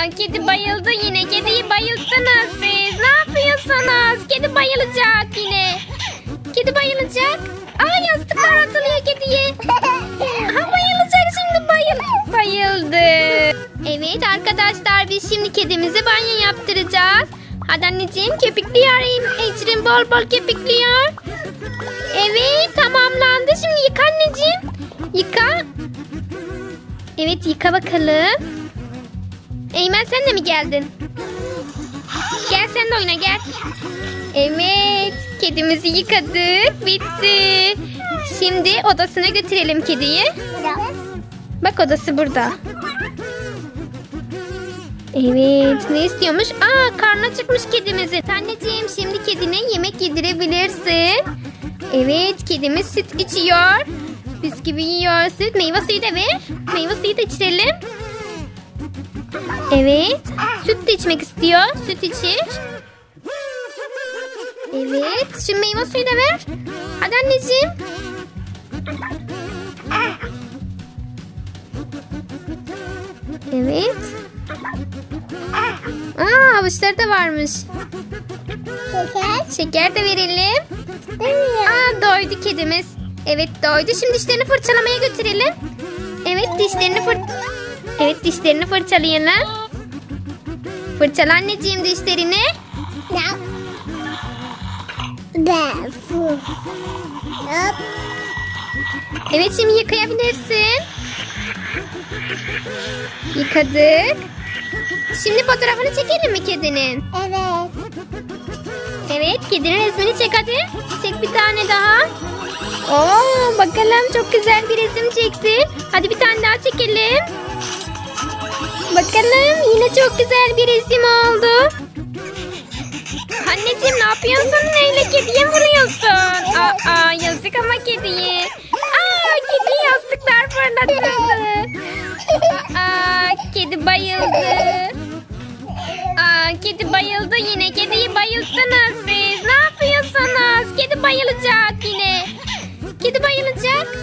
Kedi bayıldı yine. Kediyi bayılttınız siz. Ne yapıyorsunuz? Kedi bayılacak yine. Kedi bayılacak. Yastıklar atılıyor kediye. Bayılacak şimdi, bayıldı. Evet arkadaşlar, biz şimdi kedimize banyo yaptıracağız. Hadi anneciğim, köpükliyor Ecrin, bol bol köpüklüyor. Evet, tamamlandı. Şimdi yıka anneciğim. Yıka. Evet, yıka bakalım. Eymen, sen de mi geldin? Gel sen de oyna, gel. Evet, kedimizi yıkadık. Bitti. Şimdi odasına götürelim kediyi. Bak, odası burada. Evet, ne istiyormuş? Karnı acıkmış kedimizin. Anneciğim, şimdi kedine yemek yedirebilirsin. Evet, kedimiz süt içiyor. Bisküvi yiyor, süt. Meyve suyu da ver. Meyve suyu da içirelim. Evet, süt de içmek istiyor. Süt içir. Evet, şimdi meyve suyu da ver. Hadi anneciğim. Evet. Havuçları da varmış. Şeker de verelim. Doydu kedimiz. Evet, doydu. Şimdi dişlerini fırçalamaya götürelim. Evet, dişlerini fırçalayalım. Fırçala anneciğim dişlerini. Evet, şimdi yıkayabilirsin. Yıkadık. Şimdi fotoğrafını çekelim mi kedinin? Evet. Evet, kedinin resmini çek hadi. Çek bir tane daha. Bakalım, çok güzel bir resim çekti. Hadi bir tane daha çekelim. Bakalım, yine çok güzel bir resim oldu. Anneciğim, ne yapıyorsun? Neyle kediye vuruyorsun? Yazık ama kediye. Kedi yastıklar fırlattı. Kedi bayıldı. Kedi bayıldı yine. Kediyi bayılttınız siz. Ne yapıyorsunuz? Kedi bayılacak yine. Kedi bayılacak.